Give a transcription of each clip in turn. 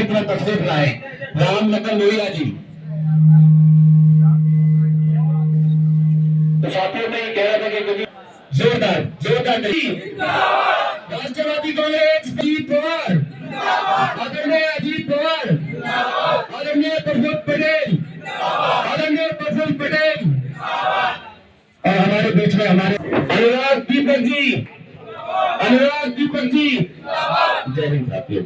कितना तशरीफ लाए। राम लखन लोहिया जी। तो साथियों में कह रहा था कि कभी जोरदार जोरदार राष्ट्रवादी कांग्रेस अजीत पवार, आदरणीय अजीत पवार, आदरणीय प्रफुल्ल पटेल, आदरणीय प्रफुल्ल पटेल और हमारे बीच में हमारे अनुराग दीपक जी, अनुराग दीपक जी। जय हिंद साथियों,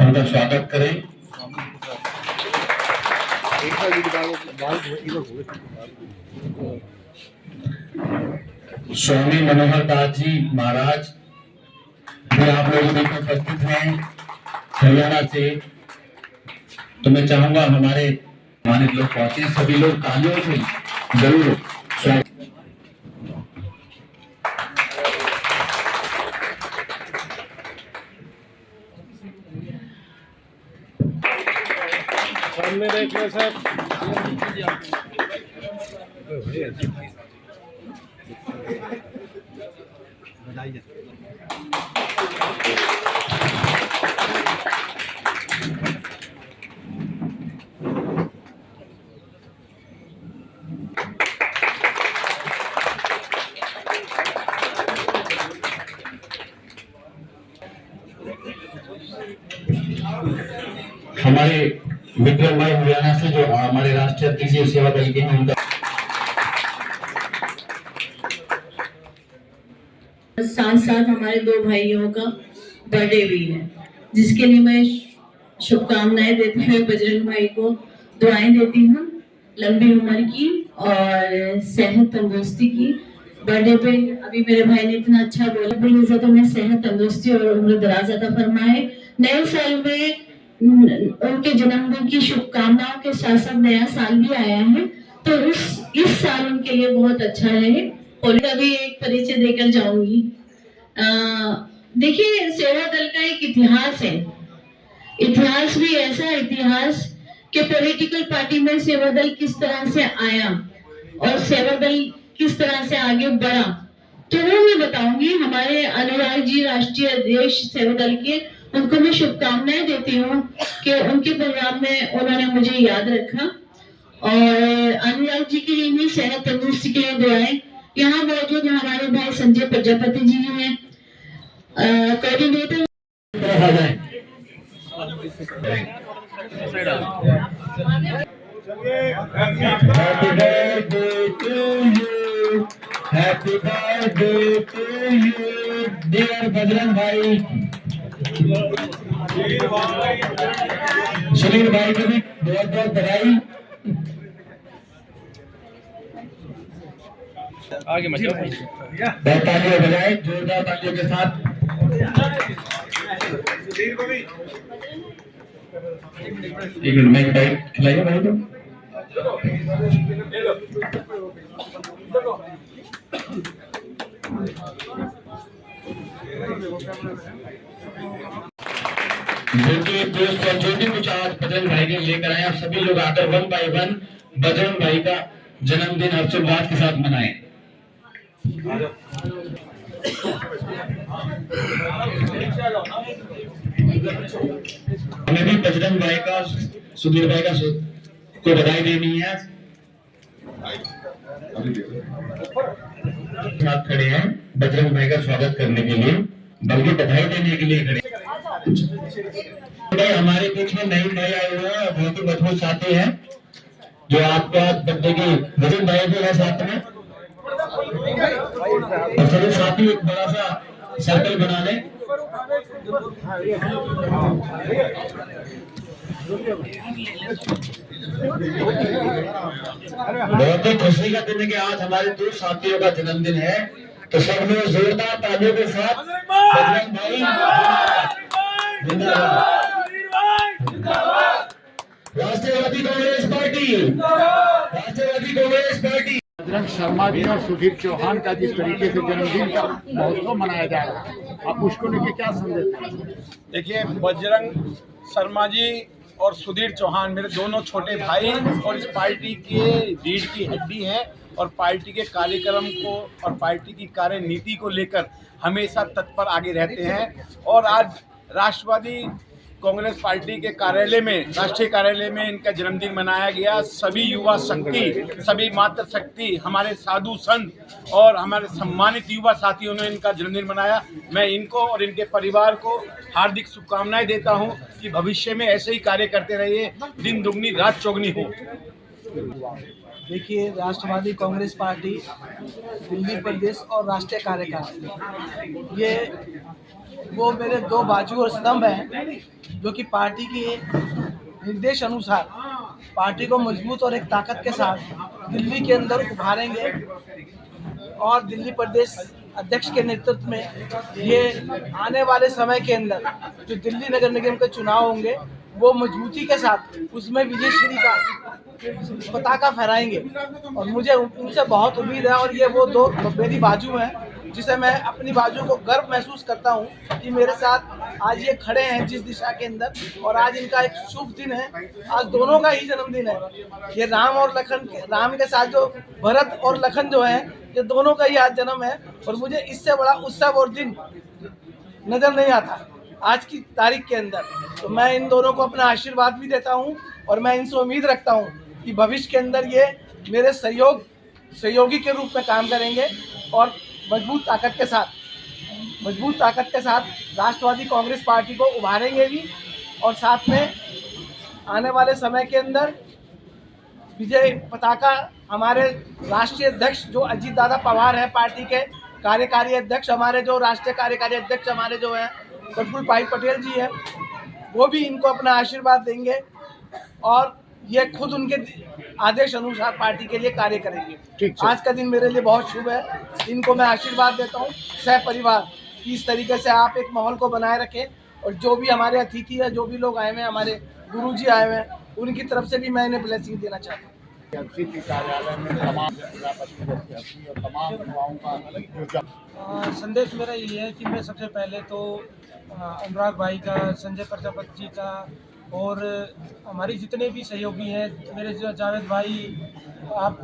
उनका स्वागत करें। स्वामी मनोहर दास जी महाराज भी आप लोगों में उपस्थित हैं हरियाणा से। तो मैं चाहूंगा हमारे लोग पहुंचे, सभी लोग तालियों से जरूर स्वागत। सामने देख लो सर। हमारे विक्रम भाई हरियाणा से जो हमारे राष्ट्रीय अध्यक्ष सेवा दल के हैं, उनका साथ साथ हमारे दो भाइयों का बर्थडे भी है, जिसके लिए मैं शुभकामनाएं देते हुए बजरंग भाई को दुआएं देती हूँ लंबी उम्र की और सेहत तंदुरुस्ती की। बर्थडे पे अभी मेरे भाई ने इतना अच्छा बोला, भी तो मैं सेहत तंदुरुस्ती और उम्र दराज अता फरमाए। नए साल में उनके जन्मदिन की शुभकामनाओं के साथ साथ नया साल भी आया है, तो इस साल उनके लिए बहुत अच्छा रहे। होली का भी एक परिचय देकर जाऊंगी। देखिए, सेवा दल का एक इतिहास है, इतिहास भी ऐसा इतिहास कि पॉलिटिकल पार्टी में सेवा दल किस तरह से आया और सेवा दल किस तरह से आगे बढ़ा, तो वो मैं बताऊंगी। हमारे अनुराग जी राष्ट्रीय अध्यक्ष सेवा दल के, उनको मैं शुभकामनाएं देती हूँ कि उनके प्रोग्राम में उन्होंने मुझे याद रखा। और अनुराग जी के लिए भी सेहत तंदुरुस्ती के लिए दुआएं। यहाँ मौजूद हमारे भाई संजय प्रजापति जी हैं, coordinator. Happy birthday to you dear Bajrang भाई। सुनील भाई को भी बहुत बहुत बधाई। आगे मत तालियां बजाएं, जोरदार तालियों के साथ। एक मिनट में भाई खिलाइए भाई को। जो भी कुछ आज बजरंग भाई ने लेकर आए, आप सभी लोग आकर 1 by 1 बजरंग भाई का जन्मदिन हर्षोल्लास के साथ मनाएं। हमें भी बजरंग भाई का, सुधीर भाई का को बधाई देनी है। साथ खड़े हैं बजरंग भाई का स्वागत करने के लिए, बल्कि बधाई देने के लिए खड़े। भाई हमारे बीच में नई भाई आए हुए हैं, बहुत ही मजबूत साथी हैं, जो आपको आज बर्थडे की बजरंग भाई भी है साथ में। और सभी साथी एक बड़ा सा सर्कल बना लें। बहुत ही खुशी का दिन है कि आज हमारे दो साथियों का जन्मदिन है, तो सब लोग जोरदार तालियों के साथ बजरंग भाई जिंदाबाद, राष्ट्रवादी कांग्रेस पार्टी, राष्ट्रवादी कांग्रेस पार्टी। बजरंग शर्मा जी और सुधीर चौहान का जिस तरीके से जन्मदिन का महोत्सव मनाया जा रहा है, आप उसको लेके क्या संदेश दें? देखिए, बजरंग शर्मा जी और सुधीर चौहान मेरे दोनों छोटे भाई और इस पार्टी के रीढ़ की हड्डी हैं और पार्टी के कार्यक्रम को और पार्टी की कार्यनीति को लेकर हमेशा तत्पर आगे रहते हैं। और आज राष्ट्रवादी कांग्रेस पार्टी के कार्यालय में, राष्ट्रीय कार्यालय में इनका जन्मदिन मनाया गया। सभी युवा शक्ति, सभी मातृशक्ति, हमारे साधु संत और हमारे सम्मानित युवा साथियों ने इनका जन्मदिन मनाया। मैं इनको और इनके परिवार को हार्दिक शुभकामनाएं देता हूं कि भविष्य में ऐसे ही कार्य करते रहिए, दिन दुगनी रात चौगनी हो। देखिए, राष्ट्रवादी कांग्रेस पार्टी दिल्ली प्रदेश और राष्ट्रीय कार्यकारिणी, ये वो मेरे दो बाजू और स्तंभ हैं जो कि पार्टी के निर्देश अनुसार पार्टी को मजबूत और एक ताकत के साथ दिल्ली के अंदर उभारेंगे और दिल्ली प्रदेश अध्यक्ष के नेतृत्व में ये आने वाले समय के अंदर जो दिल्ली नगर निगम के चुनाव होंगे वो मजबूती के साथ उसमें विजय श्री का पताका फहराएंगे। और मुझे उनसे बहुत उम्मीद है और ये वो दो मेरी बाजू हैं जिसे मैं अपनी बाजू को गर्व महसूस करता हूँ कि मेरे साथ आज ये खड़े हैं जिस दिशा के अंदर, और आज इनका एक शुभ दिन है। आज दोनों का ही जन्मदिन है। ये राम और लखन, राम के साथ जो भरत और लखन जो हैं, ये दोनों का ही आज जन्म है और मुझे इससे बड़ा उत्सव और दिन नजर नहीं आता आज की तारीख के अंदर। तो मैं इन दोनों को अपना आशीर्वाद भी देता हूँ और मैं इनसे उम्मीद रखता हूँ कि भविष्य के अंदर ये मेरे सहयोगी के रूप में काम करेंगे और मजबूत ताकत के साथ राष्ट्रवादी कांग्रेस पार्टी को उभारेंगे भी, और साथ में आने वाले समय के अंदर विजय पताका हमारे राष्ट्रीय अध्यक्ष जो अजीत दादा पवार है, पार्टी के कार्यकारी अध्यक्ष, हमारे जो राष्ट्रीय कार्यकारी अध्यक्ष हमारे जो हैं प्रफुल्ल भाई पटेल जी हैं, वो भी इनको अपना आशीर्वाद देंगे और ये खुद उनके आदेश अनुसार पार्टी के लिए कार्य करेंगे। आज का दिन मेरे लिए बहुत शुभ है। इनको मैं आशीर्वाद देता हूँ सह परिवार कि इस तरीके से आप एक माहौल को बनाए रखें, और जो भी हमारे अतिथि है, जो भी लोग आए हुए हैं, हमारे गुरुजी आए हुए हैं, उनकी तरफ से भी मैं इन्हें ब्लेसिंग देना चाहता हूँ। एमसीपी कार्यालय में तमाम प्रजापति और तमाम युवाओं का संदेश मेरा ये है कि मैं सबसे पहले तो अनुराग भाई का, संजय प्रजापति जी का और हमारी जितने भी सहयोगी हैं, मेरे जो जावेद भाई, आप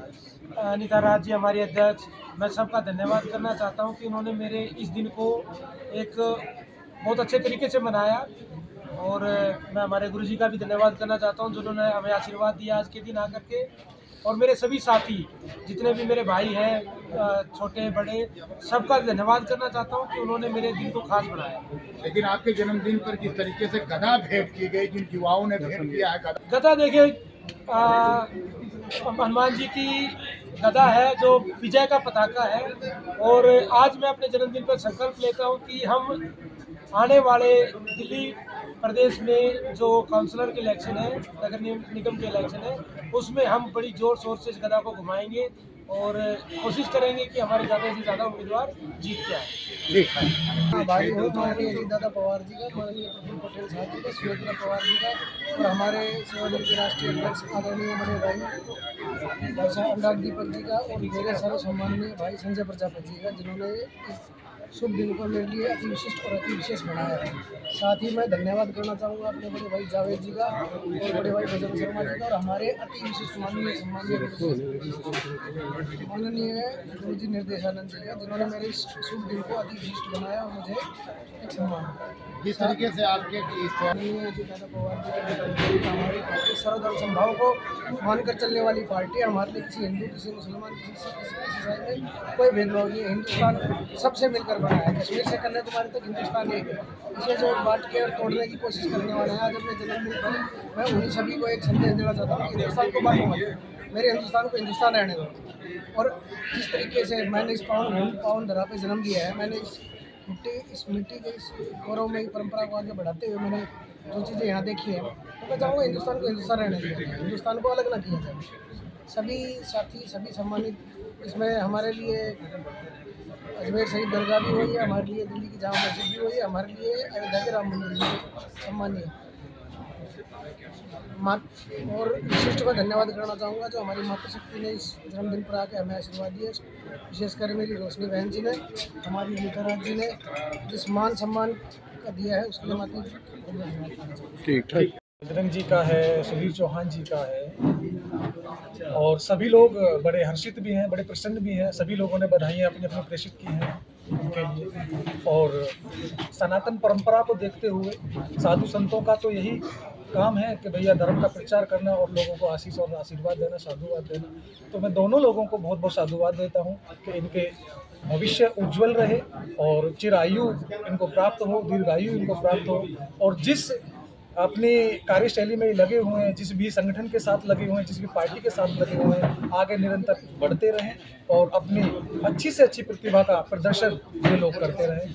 अनिता राज जी हमारी अध्यक्ष, मैं सबका धन्यवाद करना चाहता हूं कि उन्होंने मेरे इस दिन को एक बहुत अच्छे तरीके से मनाया। और मैं हमारे गुरुजी का भी धन्यवाद करना चाहता हूं जिन्होंने हमें आशीर्वाद दिया आज के दिन आकर के, और मेरे सभी साथी जितने भी मेरे भाई हैं, छोटे बड़े, सबका धन्यवाद करना चाहता हूं कि उन्होंने मेरे दिन को खास बनाया। लेकिन आपके जन्मदिन पर जिस तरीके से गदा भेंट की गई, जिन युवाओं ने भेंट किया है गदा, देखिए हनुमान जी की गदा है जो विजय का पताका है, और आज मैं अपने जन्मदिन पर संकल्प लेता हूं कि हम आने वाले दिल्ली प्रदेश में जो काउंसलर के इलेक्शन है, नगर निगम के इलेक्शन है, उसमें हम बड़ी जोर शोर से इस गदा को घुमाएंगे और कोशिश करेंगे कि हमारे ज़्यादा से ज़्यादा उम्मीदवार जीत के आए। भाई हो माननीय अजीत दादा पवार जी का, माननीय प्रफुल्ल पटेल साहब जी का, सुमित्रा पवार जी का, और हमारे सेवादल के राष्ट्रीय अध्यक्ष आदरणीय बड़े भाई अनुराग दीपक जी का, और मेरे सर्व सम्माननीय भाई संजय प्रजापति जी का, जिन्होंने इस शुभ दिन को मेरे लिए अति विशिष्ट और अति विशेष बनाया है। साथ ही मैं धन्यवाद करना चाहूँगा अपने बड़े भाई जावेद जी का और बड़े भाई बजरंग शर्मा जी का, और हमारे अति विशिष्ट सम्माननीय गुरुजी निर्देशानंद जी का, जिन्होंने मेरे इस शुभ दिन को अति विशिष्ट बनाया और मुझे एक सम्मान। जिस तरीके से आपके दादा पवार जी की हमारी पार्टी सर्वधर्म समभाव को मानकर चलने वाली पार्टी है। हमारे लिए किसी हिंदू, किसी मुसलमान, किसी ईसाई में कोई भेदभाव नहीं है। हिंदुस्तान सबसे मिलकर बना है, कश्मीर से कन्याकुमारी तक हिंदुस्तान एक है। इसे जो बांट के और तोड़ने की कोशिश करने वाले हैं, आज अपने जन्मदिन पर मैं उन्हीं सभी को एक संदेश देना चाहता हूँ कि हिंदुस्तान को बांटो मत, मेरे हिंदुस्तान को हिंदुस्तान रहने दो। और जिस तरीके से मैंने इस पावन धरा पे जन्म दिया है, मैंने इस मिट्टी के इस गौरव में परंपरा को आगे बढ़ाते हुए मैंने जो चीज़ें यहाँ देखी हैं, तो मैं चाहूँगा हिंदुस्तान को हिंदुस्तान रहने दिया, हिंदुस्तान को अलग ना किया जाए। सभी साथी, सभी सम्मानित, इसमें हमारे लिए अजमेर शहीद दरगाह भी हुई है, हमारे लिए दिल्ली की जामा मस्जिद भी हुई है, हमारे लिए अयोध्या के राम मंदिर भी सम्मानीय। और विशिष्ट का धन्यवाद करना चाहूँगा जो हमारी मातृशक्ति ने इस जन्मदिन पर आके हमें आशीर्वाद दिया, विशेषकर मेरी रोशनी बहन जी ने, हमारी अनिता राज जी ने जिस मान सम्मान का दिया है उसके लिए माता ठीक ठीक बजरंग जी का है, सुधीर चौहान जी का है, और सभी लोग बड़े हर्षित भी हैं, बड़े प्रसन्न भी हैं। सभी लोगों ने बधाइयाँ अपनी अपनी प्रेषित की हैं। उनके लिए। और सनातन परंपरा को देखते हुए साधु संतों का तो यही काम है कि भैया धर्म का प्रचार करना और लोगों को आशीष और आशीर्वाद देना, साधुवाद देना। तो मैं दोनों लोगों को बहुत बहुत साधुवाद देता हूँ कि इनके भविष्य उज्जवल रहे और चिरायु इनको प्राप्त हो, दीर्घायु इनको प्राप्त हो, और जिस अपनी कार्यशैली में लगे हुए हैं, जिस भी संगठन के साथ लगे हुए हैं, जिस भी पार्टी के साथ लगे हुए हैं, आगे निरंतर बढ़ते रहें और अपनी अच्छी से अच्छी प्रतिभा का प्रदर्शन ये लोग करते रहें।